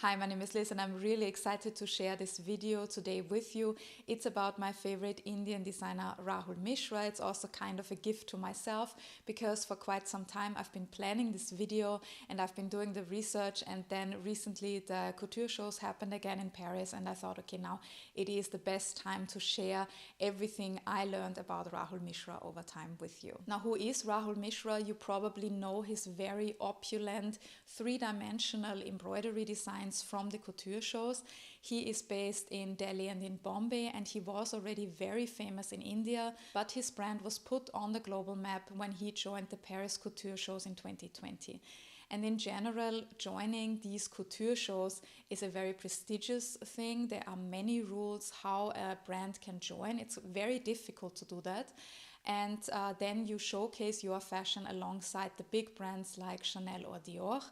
Hi, my name is Liz and I'm really excited to share this video today with you. It's about my favorite Indian designer Rahul Mishra. It's also kind of a gift to myself because for quite some time I've been planning this video and I've been doing the research, and then recently the couture shows happened again in Paris and I thought, okay, now it is the best time to share everything I learned about Rahul Mishra over time with you. Now, who is Rahul Mishra? You probably know his very opulent three-dimensional embroidery designs from the couture shows. He is based in Delhi and in Bombay, and he was already very famous in India, but his brand was put on the global map when he joined the Paris couture shows in 2020. And in general, joining these couture shows is a very prestigious thing. There are many rules how a brand can join. It's very difficult to do that. And then you showcase your fashion alongside the big brands like Chanel or Dior.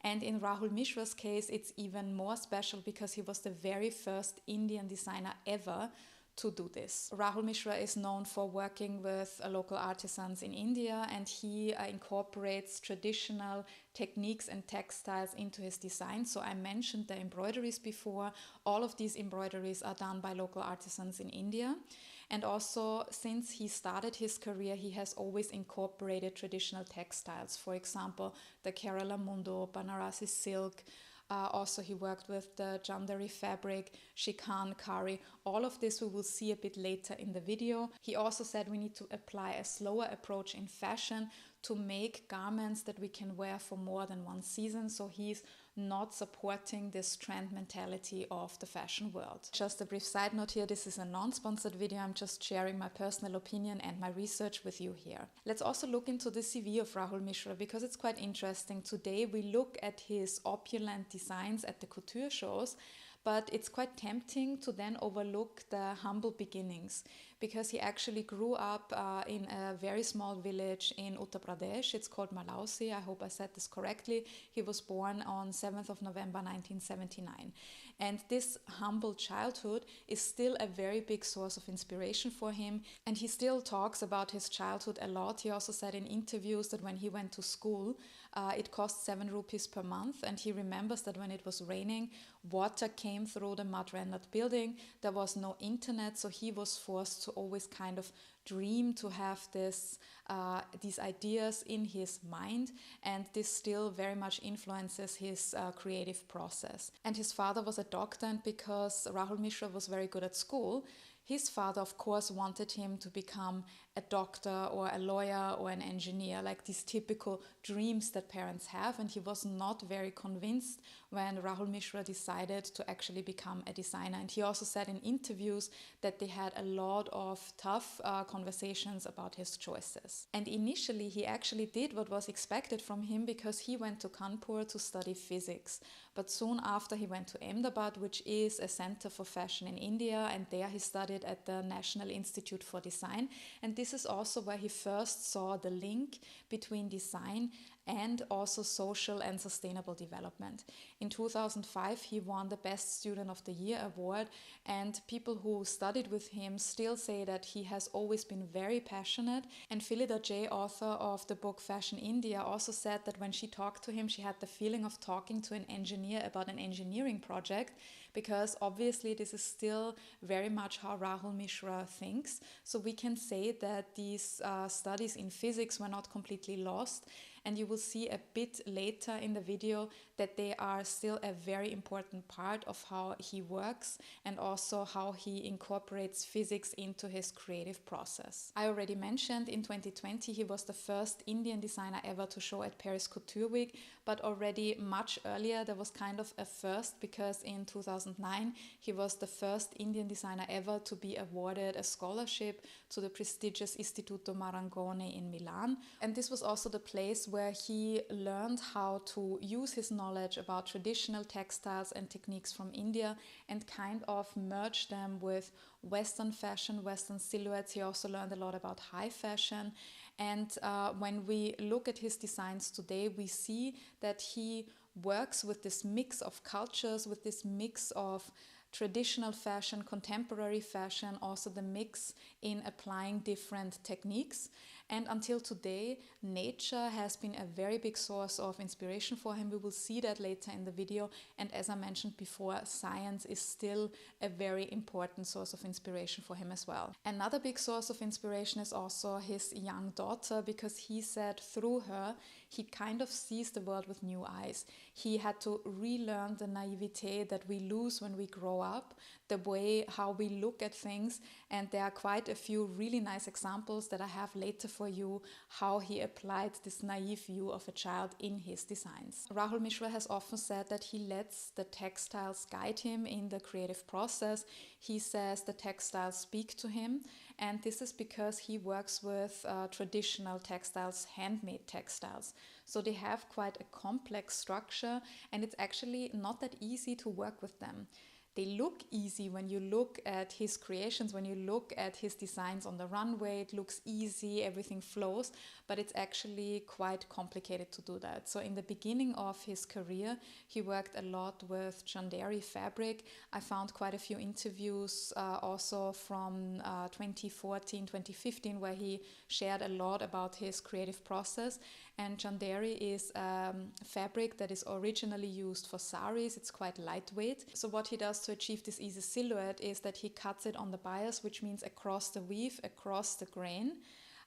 And in Rahul Mishra's case, it's even more special because he was the very first Indian designer ever to do this. Rahul Mishra is known for working with local artisans in India, and he incorporates traditional techniques and textiles into his design. So I mentioned the embroideries before. All of these embroideries are done by local artisans in India. And also, since he started his career, he has always incorporated traditional textiles. For example, the Kerala Mundo, Banarasi silk. Also, he worked with the Chandari fabric, chikankari. All of this we will see a bit later in the video. He also said we need to apply a slower approach in fashion to make garments that we can wear for more than one season. So he's not supporting this trend mentality of the fashion world. Just a brief side note here, this is a non-sponsored video. I'm just sharing my personal opinion and my research with you here. Let's also look into the CV of Rahul Mishra because it's quite interesting. Today we look at his opulent designs at the couture shows, but it's quite tempting to then overlook the humble beginnings because he actually grew up in a very small village in Uttar Pradesh. It's called Malausi. I hope I said this correctly. He was born on 7th of November 1979. And this humble childhood is still a very big source of inspiration for him. And he still talks about his childhood a lot. He also said in interviews that when he went to school, it cost 7 rupees per month. And he remembers that when it was raining, water came through the mud-rendered building. There was no internet, so he was forced to always kind of dream to have these ideas in his mind, and this still very much influences his creative process. And his father was a doctor, and because Rahul Mishra was very good at school, his father, of course, wanted him to become a doctor or a lawyer or an engineer, like these typical dreams that parents have. And he was not very convinced when Rahul Mishra decided to actually become a designer. And he also said in interviews that they had a lot of tough conversations about his choices. And initially, he actually did what was expected from him because he went to Kanpur to study physics. But soon after, he went to Ahmedabad, which is a center for fashion in India, and there he studied at the National Institute for Design. And this is also where he first saw the link between design and also social and sustainable development. In 2005, he won the Best Student of the Year award, and people who studied with him still say that he has always been very passionate. And Philida J., author of the book Fashion India, also said that when she talked to him, she had the feeling of talking to an engineer about an engineering project, because obviously this is still very much how Rahul Mishra thinks. So we can say that these studies in physics were not completely lost. And you will see a bit later in the video that they are still a very important part of how he works and also how he incorporates physics into his creative process. I already mentioned in 2020 he was the first Indian designer ever to show at Paris Couture Week, but already much earlier there was kind of a first because in 2009 he was the first Indian designer ever to be awarded a scholarship to the prestigious Istituto Marangoni in Milan. And this was also the place where he learned how to use his knowledge about traditional textiles and techniques from India and kind of merge them with Western fashion, Western silhouettes. He also learned a lot about high fashion. And when we look at his designs today, we see that he works with this mix of cultures, with this mix of traditional fashion, contemporary fashion, also the mix in applying different techniques. And until today, nature has been a very big source of inspiration for him. We will see that later in the video. And as I mentioned before, science is still a very important source of inspiration for him as well. Another big source of inspiration is also his young daughter, because he said through her, he kind of sees the world with new eyes. He had to relearn the naivete that we lose when we grow up, the way how we look at things. And there are quite a few really nice examples that I have later for you, how he applied this naive view of a child in his designs. Rahul Mishra has often said that he lets the textiles guide him in the creative process. He says the textiles speak to him, and this is because he works with traditional textiles, handmade textiles. So they have quite a complex structure, and it's actually not that easy to work with them. They look easy when you look at his creations, when you look at his designs on the runway. It looks easy, everything flows, but it's actually quite complicated to do that. So in the beginning of his career, he worked a lot with Chanderi fabric. I found quite a few interviews also from 2014, 2015, where he shared a lot about his creative process. And Chanderi is fabric that is originally used for saris. It's quite lightweight. So what he does to achieve this easy silhouette is that he cuts it on the bias, which means across the weave, across the grain.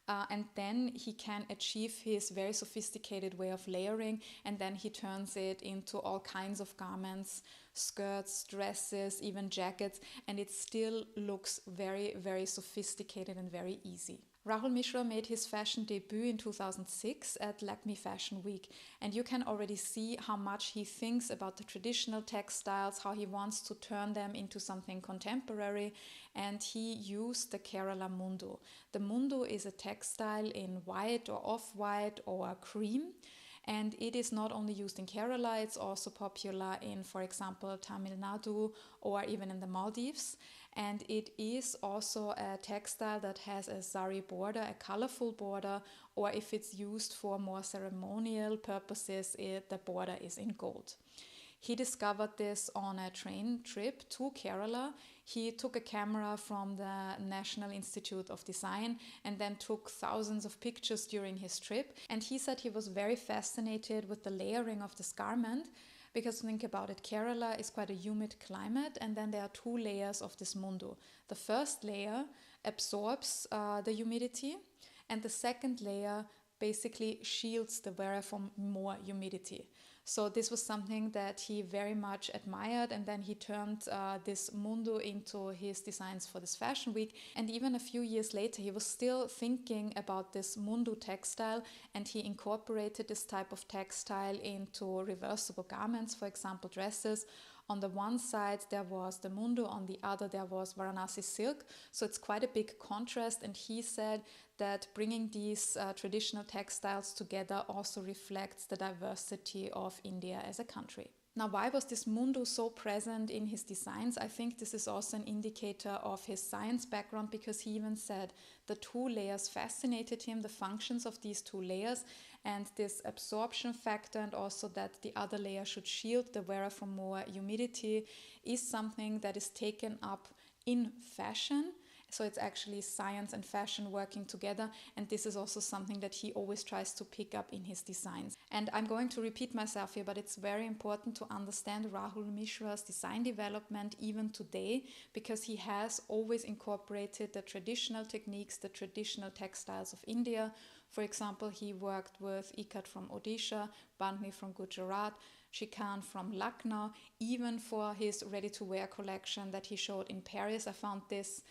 And then he can achieve his very sophisticated way of layering, and then he turns it into all kinds of garments, skirts, dresses, even jackets, and it still looks very, very sophisticated and very easy. Rahul Mishra made his fashion debut in 2006 at Lakme Fashion Week, and you can already see how much he thinks about the traditional textiles, how he wants to turn them into something contemporary, and he used the Kerala Mundu. The Mundu is a textile in white or off-white or cream, and it is not only used in Kerala, it's also popular in, for example, Tamil Nadu or even in the Maldives. And it is also a textile that has a zari border, a colorful border, or if it's used for more ceremonial purposes, the border is in gold. He discovered this on a train trip to Kerala. He took a camera from the National Institute of Design and then took thousands of pictures during his trip. And he said he was very fascinated with the layering of this garment, because think about it, Kerala is quite a humid climate, and then there are two layers of this mundu. The first layer absorbs the humidity, and the second layer basically shields the wearer from more humidity. So this was something that he very much admired, and then he turned this mundu into his designs for this fashion week. And even a few years later, he was still thinking about this mundu textile, and he incorporated this type of textile into reversible garments, for example, dresses. On the one side there was the mundu, on the other there was Varanasi silk. So it's quite a big contrast, and he said that bringing these traditional textiles together also reflects the diversity of India as a country. Now, why was this mundu so present in his designs? I think this is also an indicator of his science background, because he even said the two layers fascinated him, the functions of these two layers, and this absorption factor, and also that the other layer should shield the wearer from more humidity, is something that is taken up in fashion. So it's actually science and fashion working together, and this is also something that he always tries to pick up in his designs. And I'm going to repeat myself here, but it's very important to understand Rahul Mishra's design development even today, because he has always incorporated the traditional techniques, the traditional textiles of India. For example, he worked with ikat from Odisha, bandhni from Gujarat, Chikan from Lucknow. Even for his ready-to-wear collection that he showed in Paris, I found this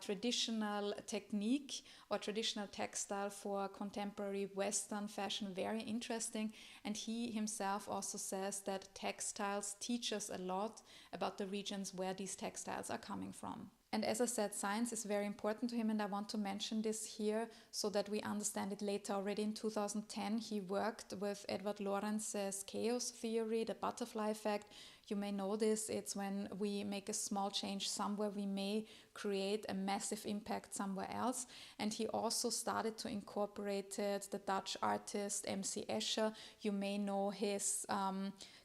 traditional technique or traditional textile for contemporary Western fashion very interesting. And he himself also says that textiles teach us a lot about the regions where these textiles are coming from. And as I said, science is very important to him, and I want to mention this here so that we understand it later. Already in 2010, he worked with Edward Lorenz's chaos theory, the butterfly effect. You may know this, it's when we make a small change somewhere, we may create a massive impact somewhere else. And he also started to incorporate the Dutch artist MC Escher. You may know his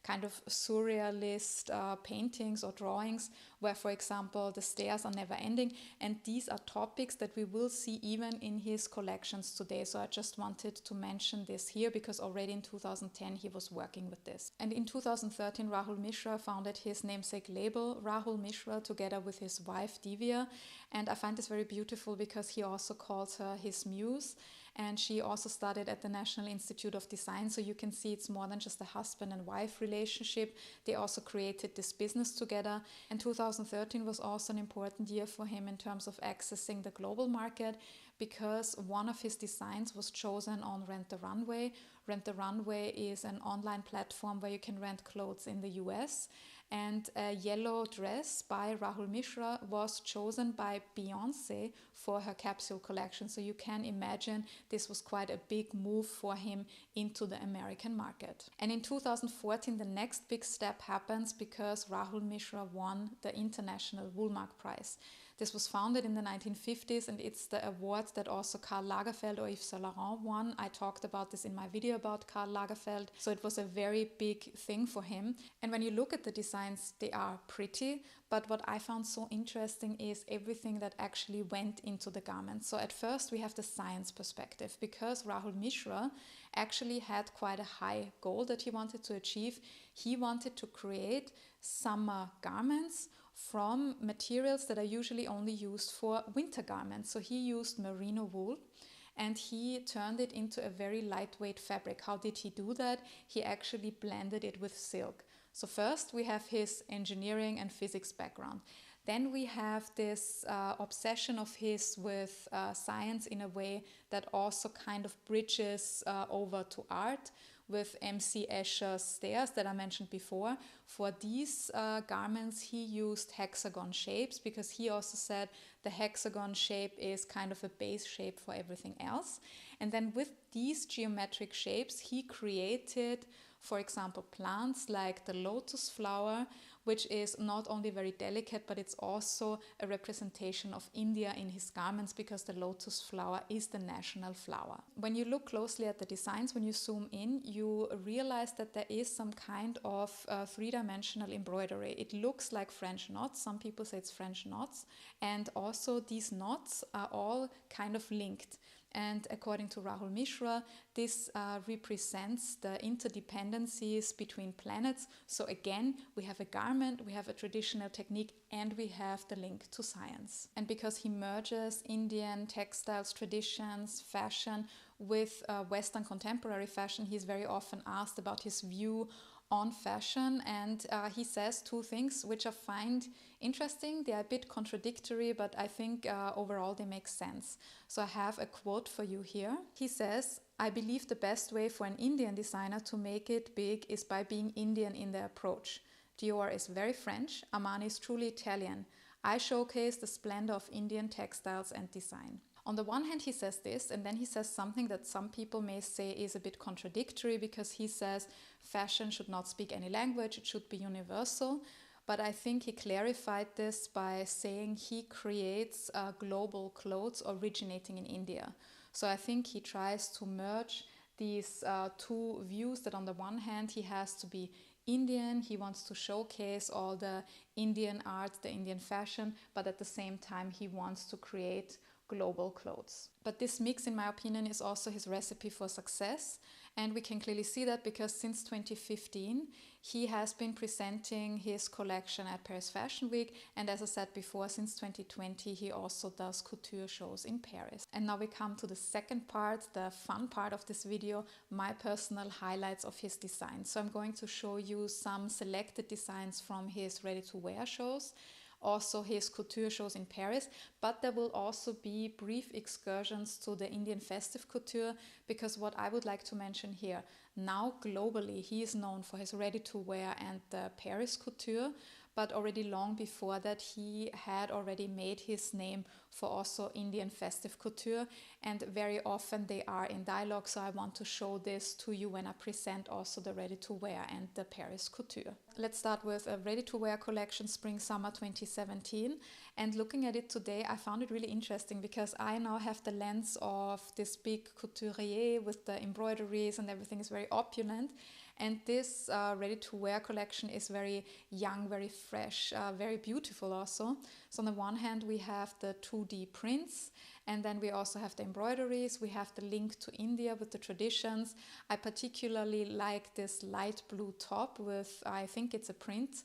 kind of surrealist paintings or drawings where, for example, the stairs are never ending. And these are topics that we will see even in his collections today. So I just wanted to mention this here because already in 2010 he was working with this. And in 2013, Rahul Mishra founded his namesake label, Rahul Mishra, together with his wife, Divya. And I find this very beautiful because he also calls her his muse. And she also studied at the National Institute of Design. So you can see it's more than just a husband and wife relationship. They also created this business together. And 2013 was also an important year for him in terms of accessing the global market, because one of his designs was chosen on Rent the Runway. Rent the Runway is an online platform where you can rent clothes in the US. And a yellow dress by Rahul Mishra was chosen by Beyoncé for her capsule collection. So you can imagine this was quite a big move for him into the American market. And in 2014, the next big step happens because Rahul Mishra won the International Woolmark Prize. This was founded in the 1950s, and it's the award that also Karl Lagerfeld or Yves Saint Laurent won. I talked about this in my video about Karl Lagerfeld. So it was a very big thing for him. And when you look at the designs, they are pretty. But what I found so interesting is everything that actually went into the garment. So at first we have the science perspective, because Rahul Mishra actually had quite a high goal that he wanted to achieve. He wanted to create summer garments from materials that are usually only used for winter garments. So he used merino wool and he turned it into a very lightweight fabric. How did he do that? He actually blended it with silk. So first we have his engineering and physics background. Then we have this obsession of his with science in a way that also kind of bridges over to art, with MC Escher's stairs that I mentioned before. For these garments, he used hexagon shapes because he also said the hexagon shape is kind of a base shape for everything else. And then with these geometric shapes, he created, for example, plants like the lotus flower, which is not only very delicate, but it's also a representation of India in his garments because the lotus flower is the national flower. When you look closely at the designs, when you zoom in, you realize that there is some kind of three-dimensional embroidery. It looks like French knots. Some people say it's French knots. And also these knots are all kind of linked. And according to Rahul Mishra, this represents the interdependencies between planets. So again, we have a garment, we have a traditional technique, and we have the link to science. And because he merges Indian textiles, traditions, fashion with Western contemporary fashion, he's very often asked about his view on fashion, and he says two things which I find interesting. They are a bit contradictory, but I think overall they make sense. So I have a quote for you here. He says, "I believe the best way for an Indian designer to make it big is by being Indian in their approach. Dior is very French, Armani is truly Italian. I showcase the splendor of Indian textiles and design." On the one hand, he says this, and then he says something that some people may say is a bit contradictory, because he says fashion should not speak any language, it should be universal. But I think he clarified this by saying he creates global clothes originating in India. So I think he tries to merge these two views, that on the one hand he has to be Indian, he wants to showcase all the Indian art, the Indian fashion, but at the same time he wants to create global clothes. But this mix, in my opinion, is also his recipe for success. And we can clearly see that because since 2015, he has been presenting his collection at Paris Fashion Week. And as I said before, since 2020, he also does couture shows in Paris. And now we come to the second part, the fun part of this video, my personal highlights of his design. So I'm going to show you some selected designs from his ready-to-wear shows, also his couture shows in Paris, but there will also be brief excursions to the Indian festive couture, because what I would like to mention here, now globally he is known for his ready-to-wear and the Paris couture, but already long before that he had already made his name for also Indian festive couture, and very often they are in dialogue, so I want to show this to you when I present also the ready-to-wear and the Paris couture. Let's start with a ready-to-wear collection spring-summer 2017, and looking at it today I found it really interesting because I now have the lens of this big couturier with the embroideries and everything is very opulent. And this ready-to-wear collection is very young, very fresh, very beautiful also. So on the one hand, we have the 2D prints, and then we also have the embroideries. We have the link to India with the traditions. I particularly like this light blue top with, I think it's a print.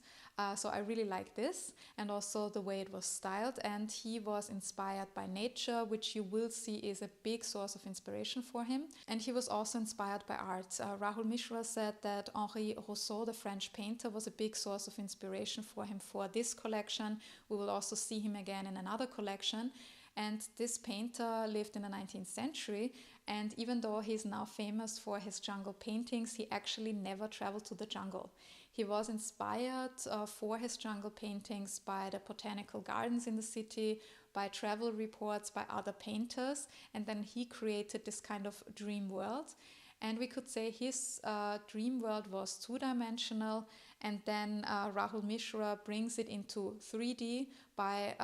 So I really like this, and also the way it was styled. And he was inspired by nature, which you will see is a big source of inspiration for him. And he was also inspired by art. Rahul Mishra said that Henri Rousseau, the French painter, was a big source of inspiration for him for this collection. We will also see him again in another collection. And this painter lived in the 19th century, and even though he's now famous for his jungle paintings, he actually never traveled to the jungle. He was inspired for his jungle paintings by the botanical gardens in the city, by travel reports by other painters, and then he created this kind of dream world. And we could say his dream world was two-dimensional, and then Rahul Mishra brings it into 3D by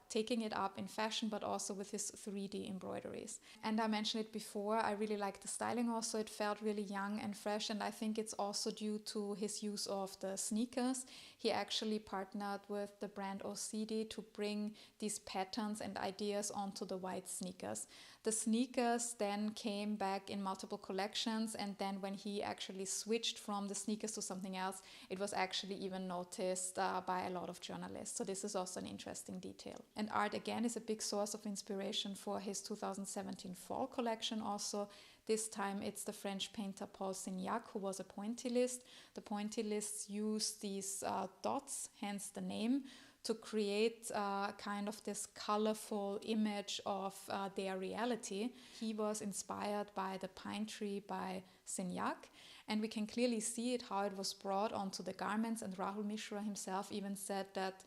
taking it up in fashion, but also with his 3D embroideries. And I mentioned it before, I really like the styling also. It felt really young and fresh, and I think it's also due to his use of the sneakers. He actually partnered with the brand OCD to bring these patterns and ideas onto the white sneakers. The sneakers then came back in multiple collections, and then when he actually switched from the sneakers to something else, it was actually even noticed by a lot of journalists. So this is also an interesting detail. And art again is a big source of inspiration for his 2017 fall collection also. This time it's the French painter Paul Signac, who was a pointillist. The pointillists used these dots, hence the name, to create kind of this colorful image of their reality. He was inspired by the pine tree by Signac, and we can clearly see it, how it was brought onto the garments. And Rahul Mishra himself even said that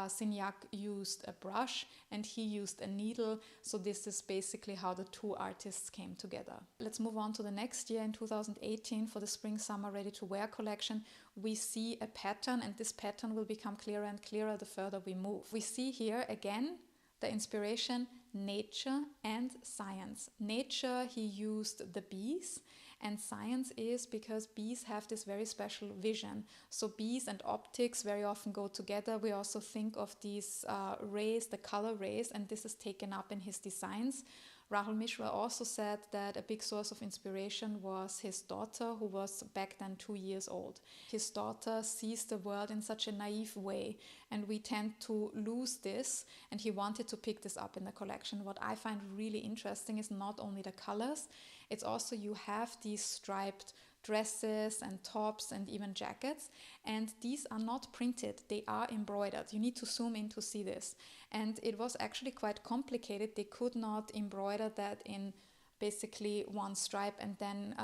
Signac used a brush and he used a needle. So this is basically how the two artists came together. Let's move on to the next year. In 2018, for the spring summer ready to wear collection, we see a pattern, and this pattern will become clearer and clearer the further we move. We see here again the inspiration, nature and science. Nature, he used the bees, and science is because bees have this very special vision. So bees and optics very often go together. We also think of these rays, the color rays, and this is taken up in his designs. Rahul Mishra also said that a big source of inspiration was his daughter, who was back then 2 years old. His daughter sees the world in such a naive way, and we tend to lose this, and he wanted to pick this up in the collection. What I find really interesting is not only the colors, it's also you have these striped dresses and tops and even jackets, and these are not printed, they are embroidered. You need to zoom in to see this, and it was actually quite complicated. They could not embroider that in basically one stripe and then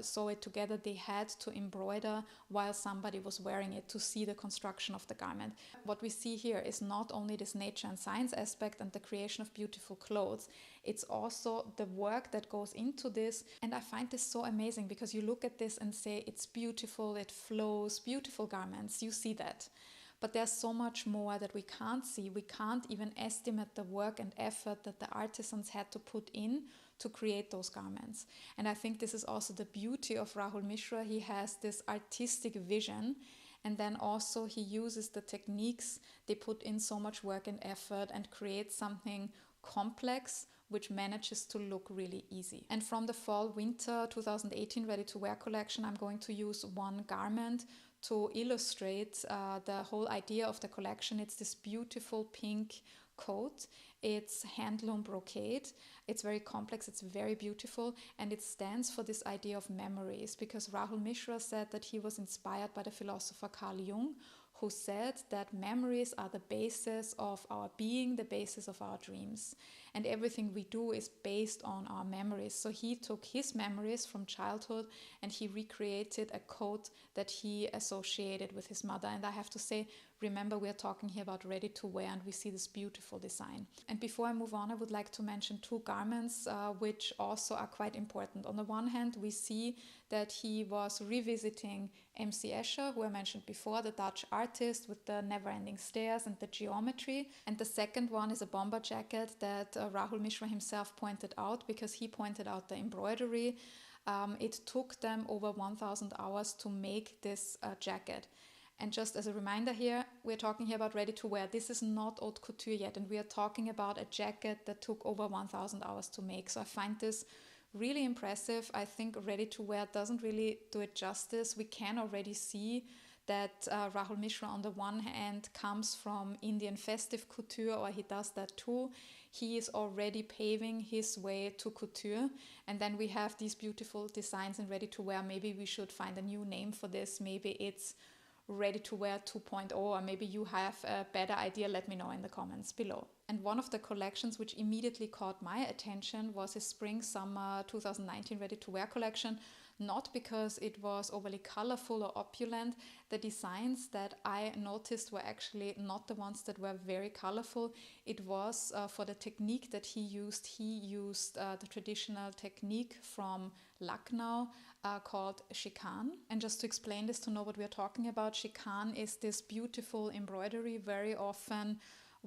sew it together. They had to embroider while somebody was wearing it to see the construction of the garment. What we see here is not only this nature and science aspect and the creation of beautiful clothes, it's also the work that goes into this. And I find this so amazing because you look at this and say it's beautiful, it flows, beautiful garments, you see that. But there's so much more that we can't see. We can't even estimate the work and effort that the artisans had to put in to create those garments. And I think this is also the beauty of Rahul Mishra. He has this artistic vision, and then also he uses the techniques. They put in so much work and effort and create something complex which manages to look really easy. And from the fall winter 2018 ready to wear collection, I'm going to use one garment to illustrate the whole idea of the collection. It's this beautiful pink coat. It's handloom brocade. It's very complex, it's very beautiful, and it stands for this idea of memories, because Rahul Mishra said that he was inspired by the philosopher Carl Jung, who said that memories are the basis of our being, the basis of our dreams. And everything we do is based on our memories. So he took his memories from childhood and he recreated a coat that he associated with his mother. And I have to say, remember, we are talking here about ready to wear, and we see this beautiful design. And before I move on, I would like to mention two garments which also are quite important. On the one hand, we see that he was revisiting MC Escher, who I mentioned before, the Dutch artist with the never-ending stairs and the geometry. And the second one is a bomber jacket that Rahul Mishra himself pointed out, because he pointed out the embroidery. It took them over 1,000 hours to make this jacket. And just as a reminder here, we're talking here about ready to wear. This is not haute couture yet, and we are talking about a jacket that took over 1,000 hours to make. So I find this really impressive. I think ready to wear doesn't really do it justice. We can already see that Rahul Mishra on the one hand comes from Indian festive couture, or he does that too. He is already paving his way to couture. And then we have these beautiful designs in ready to wear. Maybe we should find a new name for this. Maybe it's ready to wear 2.0, or maybe you have a better idea. Let me know in the comments below. And one of the collections which immediately caught my attention was his spring summer 2019 ready to wear collection. Not because it was overly colorful or opulent. The designs that I noticed were actually not the ones that were very colorful. It was for the technique that he used. He used the traditional technique from Lucknow called Chikan. And just to explain this, to know what we are talking about, Chikan is this beautiful embroidery, very often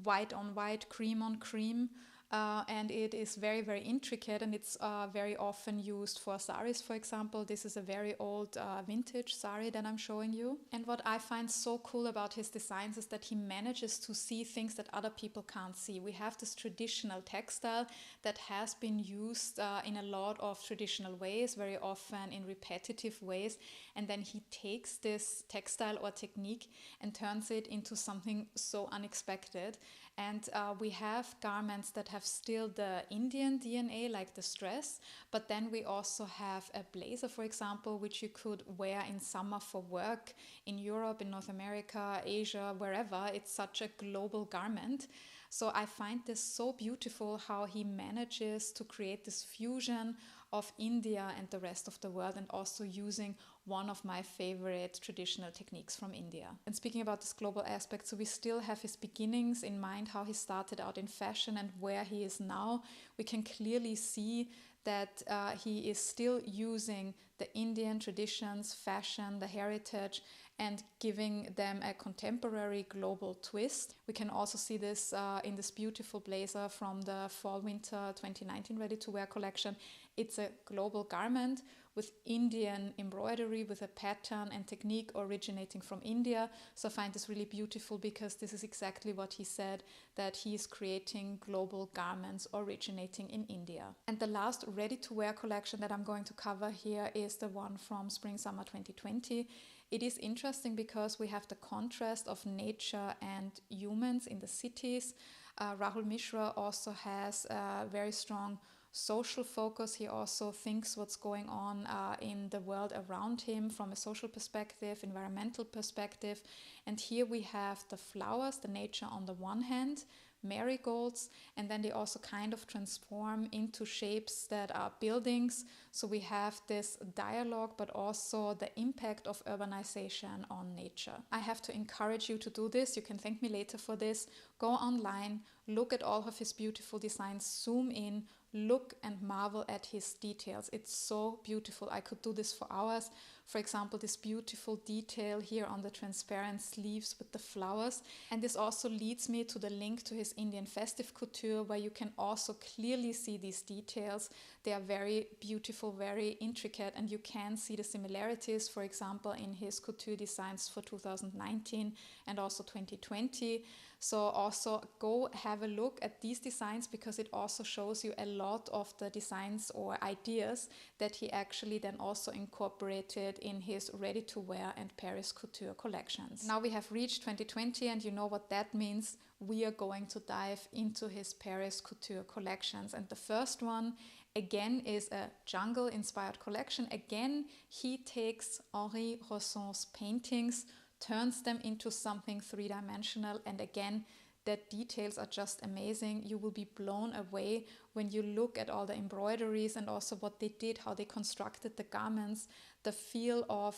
white on white, cream on cream. And it is very, very intricate, and it's very often used for saris, for example. This is a very old vintage sari that I'm showing you. And what I find so cool about his designs is that he manages to see things that other people can't see. We have this traditional textile that has been used in a lot of traditional ways, very often in repetitive ways. And then he takes this textile or technique and turns it into something so unexpected. And we have garments that have still the Indian DNA, like the stress, but then we also have a blazer, for example, which you could wear in summer for work in Europe, in North America, Asia, wherever. It's such a global garment. So I find this so beautiful how he manages to create this fusion of India and the rest of the world, and also using one of my favorite traditional techniques from India. And speaking about this global aspect, so we still have his beginnings in mind, how he started out in fashion and where he is now. We can clearly see that he is still using the Indian traditions, fashion, the heritage, and giving them a contemporary global twist. We can also see this in this beautiful blazer from the fall-winter 2019 ready-to-wear collection. It's a global garment with Indian embroidery, with a pattern and technique originating from India. So I find this really beautiful because this is exactly what he said, that he is creating global garments originating in India. And the last ready-to-wear collection that I'm going to cover here is the one from Spring-Summer 2020. It is interesting because we have the contrast of nature and humans in the cities. Rahul Mishra also has a very strong social focus. He also thinks what's going on in the world around him from a social perspective, environmental perspective. And here we have the flowers, the nature on the one hand, marigolds, and then they also kind of transform into shapes that are buildings. So we have this dialogue, but also the impact of urbanization on nature. I have to encourage you to do this. You can thank me later for this. Go online, look at all of his beautiful designs, zoom in, look and marvel at his details. It's so beautiful. I could do this for hours. For example, this beautiful detail here on the transparent sleeves with the flowers. And this also leads me to the link to his Indian festive couture, where you can also clearly see these details. They are very beautiful, very intricate, and you can see the similarities, for example, in his couture designs for 2019 and also 2020. So also go have a look at these designs, because it also shows you a lot of the designs or ideas that he actually then also incorporated in his ready-to-wear and Paris couture collections. Now we have reached 2020, and you know what that means. We are going to dive into his Paris couture collections. And the first one again is a jungle-inspired collection. Again, he takes Henri Rousseau's paintings, turns them into something three-dimensional, and again, the details are just amazing. You will be blown away when you look at all the embroideries and also what they did, how they constructed the garments, the feel of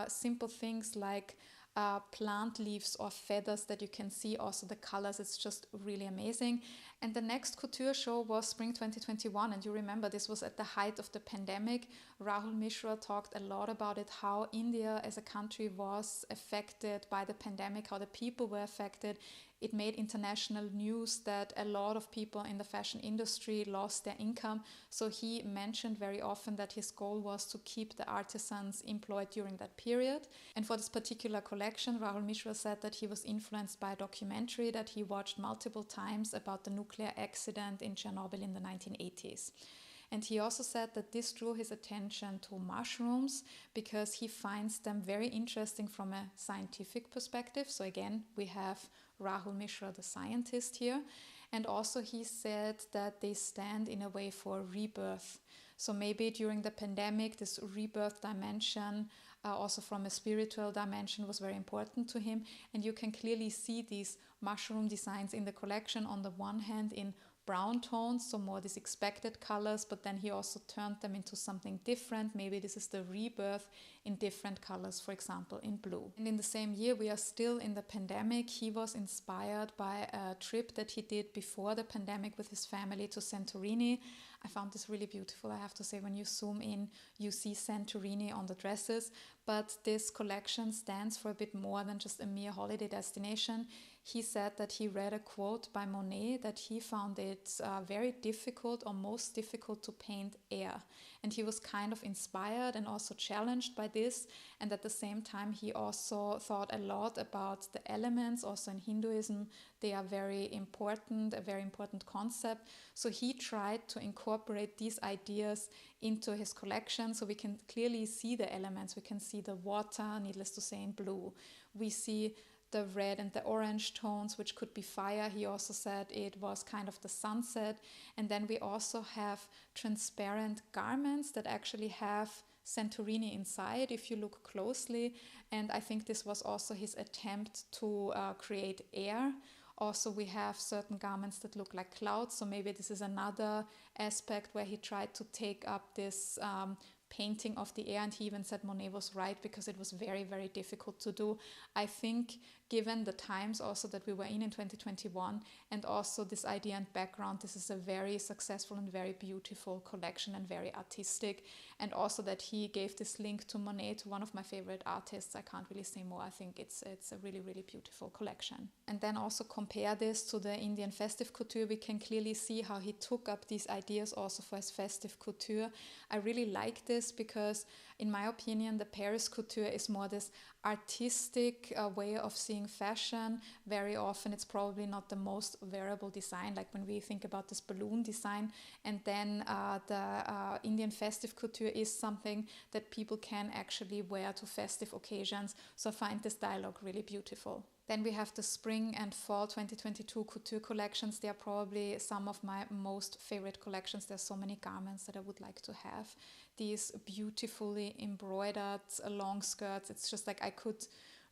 simple things like plant leaves or feathers that you can see, also the colors. It's just really amazing. And the next couture show was Spring 2021, and you remember this was at the height of the pandemic. Rahul Mishra talked a lot about it, how India as a country was affected by the pandemic, how the people were affected. it made international news that a lot of people in the fashion industry lost their income. So he mentioned very often that his goal was to keep the artisans employed during that period. And for this particular collection, Rahul Mishra said that he was influenced by a documentary that he watched multiple times about the nuclear accident in Chernobyl in the 1980s. And he also said that this drew his attention to mushrooms because he finds them very interesting from a scientific perspective. So again, we have Rahul Mishra, the scientist here. And also he said that they stand in a way for rebirth. So maybe during the pandemic, this rebirth dimension, also from a spiritual dimension, was very important to him. And you can clearly see these mushroom designs in the collection on the one hand in brown tones, so more these expected colors, but then he also turned them into something different. Maybe this is the rebirth in different colors, for example, in blue. And in the same year, we are still in the pandemic. He was inspired by a trip that he did before the pandemic with his family to Santorini. I found this really beautiful, I have to say. When you zoom in, you see Santorini on the dresses, but this collection stands for a bit more than just a mere holiday destination. He said that he read a quote by Monet that he found it very difficult, or most difficult, to paint air. And he was kind of inspired and also challenged by this. And at the same time, he also thought a lot about the elements. Also in Hinduism, they are very important, a very important concept. So he tried to incorporate these ideas into his collection. So we can clearly see the elements. We can see the water, needless to say, in blue. We see the red and the orange tones, which could be fire. He also said it was kind of the sunset. And then we also have transparent garments that actually have Santorini inside, if you look closely. And I think this was also his attempt to create air. Also, we have certain garments that look like clouds. So maybe this is another aspect where he tried to take up this painting of the air. And he even said Monet was right, because it was very, very difficult to do. I think given the times also that we were in 2021, and also this idea and background, this is a very successful and very beautiful collection and very artistic. And also that he gave this link to Monet, to one of my favorite artists. I can't really say more. I think it's a really, really beautiful collection. And then also compare this to the Indian Festive Couture. We can clearly see how he took up these ideas also for his Festive Couture. I really like this because, in my opinion, the Paris Couture is more this artistic way of seeing fashion. Very often it's probably not the most wearable design, like when we think about this balloon design. And then the Indian Festive Couture is something that people can actually wear to festive occasions. So I find this dialogue really beautiful. Then we have the spring and fall 2022 couture collections. They are probably some of my most favorite collections. There's so many garments that I would like to have. These beautifully embroidered long skirts. It's just like I could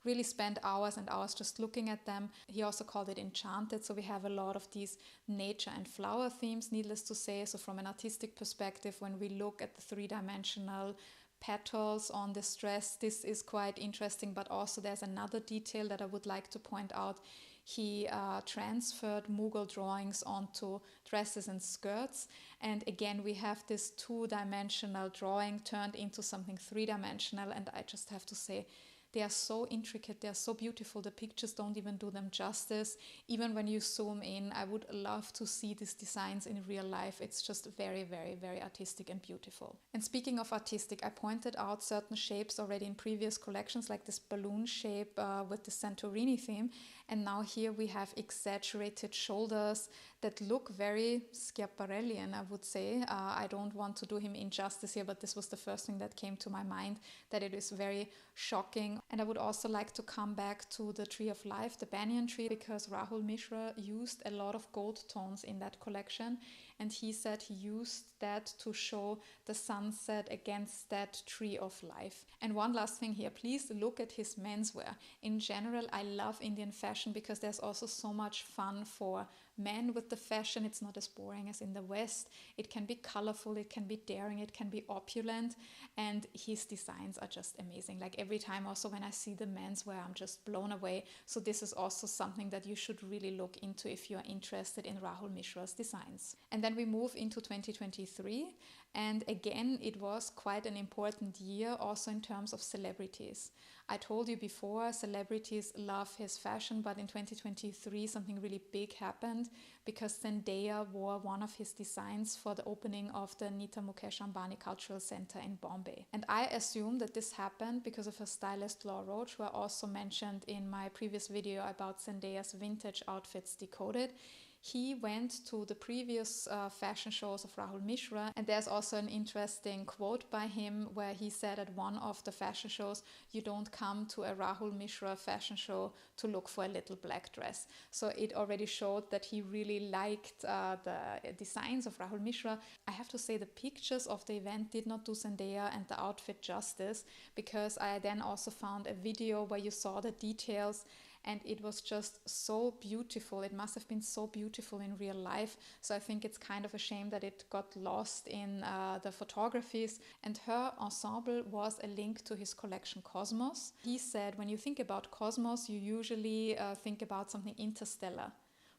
really spend hours and hours just looking at them. He also called it Enchanted. So we have a lot of these nature and flower themes, needless to say. So from an artistic perspective, when we look at the three-dimensional petals on this dress, this is quite interesting. But also there's another detail that I would like to point out. He transferred Mughal drawings onto dresses and skirts. And again, we have this two-dimensional drawing turned into something three-dimensional. And I just have to say, they are so intricate, they are so beautiful. The pictures don't even do them justice. Even when you zoom in, I would love to see these designs in real life. It's just very, very, very artistic and beautiful. And speaking of artistic, I pointed out certain shapes already in previous collections, like this balloon shape with the Santorini theme. And now here we have exaggerated shoulders that look very Schiaparellian, I would say. I don't want to do him injustice here, but this was the first thing that came to my mind, that it is very shocking. And I would also like to come back to the Tree of Life, the banyan tree, because Rahul Mishra used a lot of gold tones in that collection. And he said he used that to show the sunset against that tree of life. And one last thing here, please look at his menswear. In general, I love Indian fashion because there's also so much fun for men with the fashion. It's not as boring as in the West. It can be colorful, it can be daring, it can be opulent, and his designs are just amazing. Like every time also when I see the menswear, I'm just blown away. So this is also something that you should really look into if you are interested in Rahul Mishra's designs. And then we move into 2023, And again, it was quite an important year also in terms of celebrities. I told you before, celebrities love his fashion, but in 2023 something really big happened because Zendaya wore one of his designs for the opening of the Nita Mukesh Ambani Cultural Center in Bombay. And I assume that this happened because of her stylist Laura Roach, who I also mentioned in my previous video about Zendaya's vintage outfits decoded. He went to the previous fashion shows of Rahul Mishra, and there's also an interesting quote by him where he said at one of the fashion shows, you don't come to a Rahul Mishra fashion show to look for a little black dress. So it already showed that he really liked the designs of Rahul Mishra. I have to say the pictures of the event did not do Zendaya and the outfit justice, because I then also found a video where you saw the details, and it was just so beautiful. It must have been so beautiful in real life. So I think it's kind of a shame that it got lost in the photographies. And her ensemble was a link to his collection Cosmos. He said, when you think about Cosmos, you usually think about something interstellar.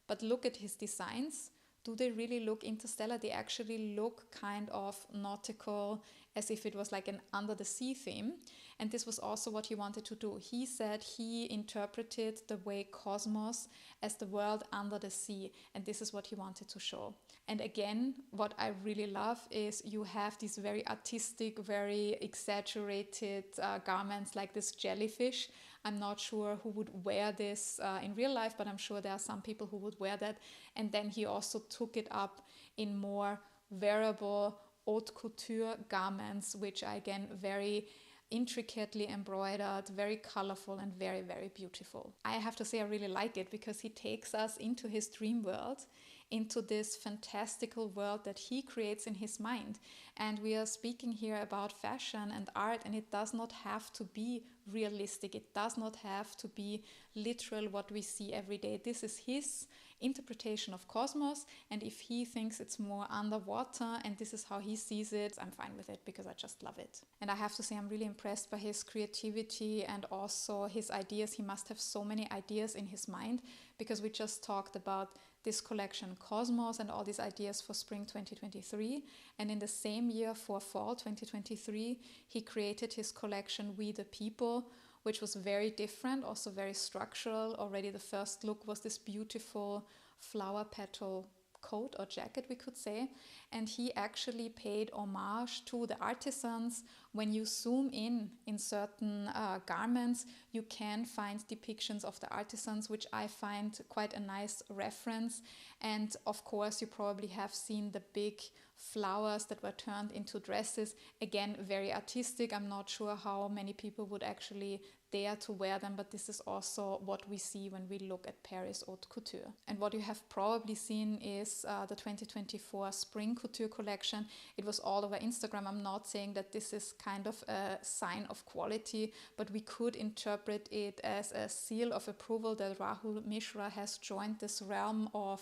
But look at his designs. Do they really look interstellar? They actually look kind of nautical, as if it was like an under the sea theme. And this was also what he wanted to do. He said he interpreted the way Cosmos as the world under the sea. And this is what he wanted to show. And again, what I really love is you have these very artistic, very exaggerated garments like this jellyfish. I'm not sure who would wear this in real life, but I'm sure there are some people who would wear that. And then he also took it up in more wearable haute couture garments, which are again very intricately embroidered, very colorful and very, very beautiful. I have to say I really like it because he takes us into his dream world, into this fantastical world that he creates in his mind. And we are speaking here about fashion and art, and it does not have to be realistic. It does not have to be literal what we see every day. This is his interpretation of Cosmos, and if he thinks it's more underwater and this is how he sees it, I'm fine with it because I just love it. And I have to say I'm really impressed by his creativity and also his ideas. He must have so many ideas in his mind, because we just talked about this collection Cosmos and all these ideas for spring 2023, and in the same year for fall 2023 he created his collection We the People, which was very different, also very structural. Already the first look was this beautiful flower petal coat or jacket, we could say. And he actually paid homage to the artisans. When you zoom in certain garments, you can find depictions of the artisans, which I find quite a nice reference. And of course, you probably have seen the big flowers that were turned into dresses. Again, very artistic. I'm not sure how many people would actually dare to wear them, but this is also what we see when we look at Paris Haute Couture. And what you have probably seen is the 2024 Spring Couture collection. It was all over Instagram. I'm not saying that this is kind of a sign of quality, but we could interpret it as a seal of approval that Rahul Mishra has joined this realm of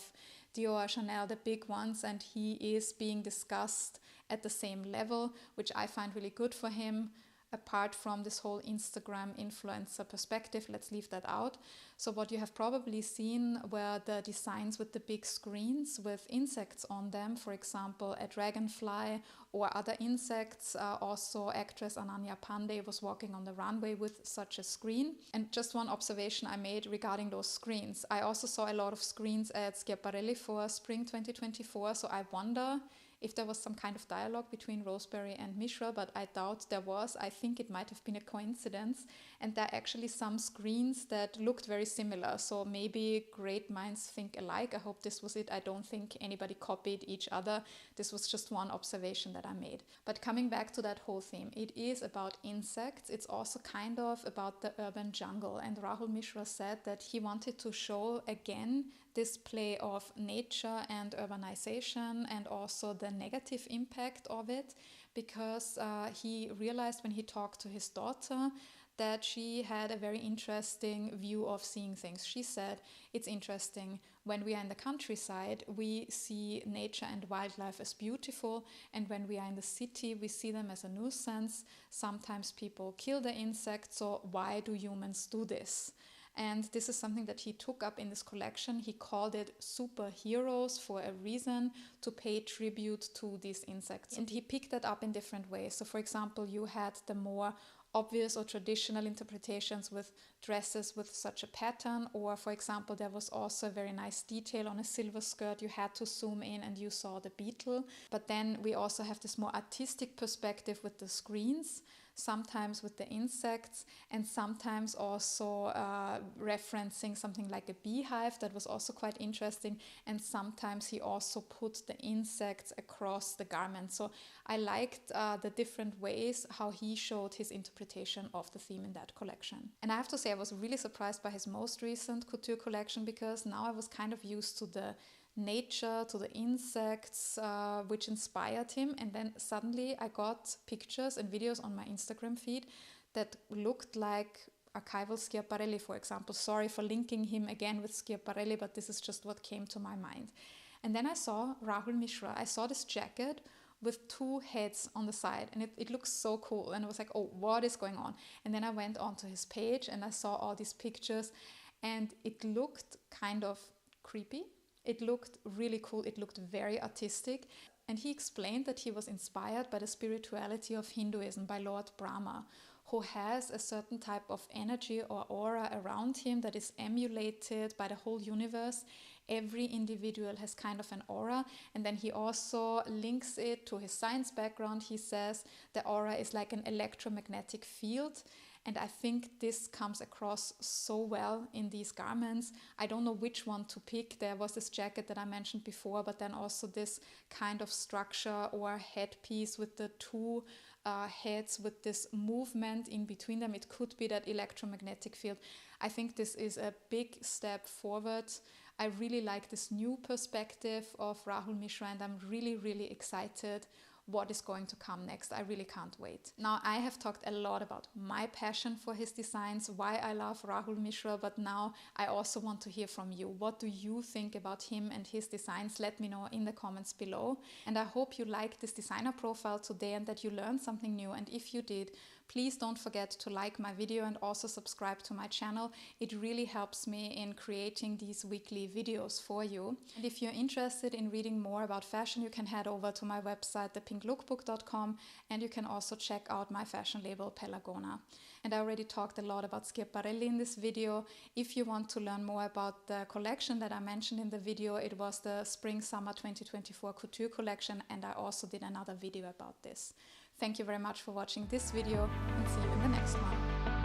Dior, Chanel, the big ones, and he is being discussed at the same level, which I find really good for him. Apart from this whole Instagram influencer perspective, let's leave that out. So what you have probably seen were the designs with the big screens with insects on them, for example, a dragonfly or other insects. Also, actress Ananya Pandey was walking on the runway with such a screen. And just one observation I made regarding those screens. I also saw a lot of screens at Schiaparelli for spring 2024, so I wonder if there was some kind of dialogue between Roseberry and Mishra, but I doubt there was. I think it might have been a coincidence. And there are actually some screens that looked very similar. So maybe great minds think alike. I hope this was it. I don't think anybody copied each other. This was just one observation that I made. But coming back to that whole theme, it is about insects. It's also kind of about the urban jungle. And Rahul Mishra said that he wanted to show again this play of nature and urbanization and also the negative impact of it, because he realized when he talked to his daughter that she had a very interesting view of seeing things. She said, it's interesting, when we are in the countryside, we see nature and wildlife as beautiful, and when we are in the city, we see them as a nuisance. Sometimes people kill the insects, so why do humans do this? And this is something that he took up in this collection. He called it superheroes for a reason, to pay tribute to these insects. And he picked that up in different ways. So for example, you had the more obvious or traditional interpretations with dresses with such a pattern, or for example there was also a very nice detail on a silver skirt. You had to zoom in and you saw the beetle. But then we also have this more artistic perspective with the screens, sometimes with the insects, and sometimes also referencing something like a beehive. That was also quite interesting. And sometimes he also put the insects across the garment. So I liked the different ways how he showed his interpretation of the theme in that collection. And I have to say, I was really surprised by his most recent couture collection, because now I was kind of used to the nature, to the insects, which inspired him. And then suddenly I got pictures and videos on my Instagram feed that looked like archival Schiaparelli, for example. Sorry for linking him again with Schiaparelli, but this is just what came to my mind. And then I saw Rahul Mishra. I saw this jacket with two heads on the side, and it looks so cool. And I was like, oh, what is going on? And then I went onto his page and I saw all these pictures, and it looked kind of creepy. It looked really cool. It looked very artistic. And he explained that he was inspired by the spirituality of Hinduism, by Lord Brahma, who has a certain type of energy or aura around him that is emulated by the whole universe. Every individual has kind of an aura. And then he also links it to his science background. He says the aura is like an electromagnetic field. And I think this comes across so well in these garments. I don't know which one to pick. There was this jacket that I mentioned before, but then also this kind of structure or headpiece with the two heads with this movement in between them. It could be that electromagnetic field. I think this is a big step forward. I really like this new perspective of Rahul Mishra, and I'm really, really excited what is going to come next. I really can't wait. Now, I have talked a lot about my passion for his designs, why I love Rahul Mishra, but now I also want to hear from you. What do you think about him and his designs? Let me know in the comments below. And I hope you liked this designer profile today and that you learned something new. And if you did, please don't forget to like my video and also subscribe to my channel. It really helps me in creating these weekly videos for you. And if you're interested in reading more about fashion, you can head over to my website, thepinklookbook.com, and you can also check out my fashion label, Pelagona. And I already talked a lot about Schiaparelli in this video. If you want to learn more about the collection that I mentioned in the video, it was the Spring-Summer 2024 Couture collection, and I also did another video about this. Thank you very much for watching this video, and see you in the next one.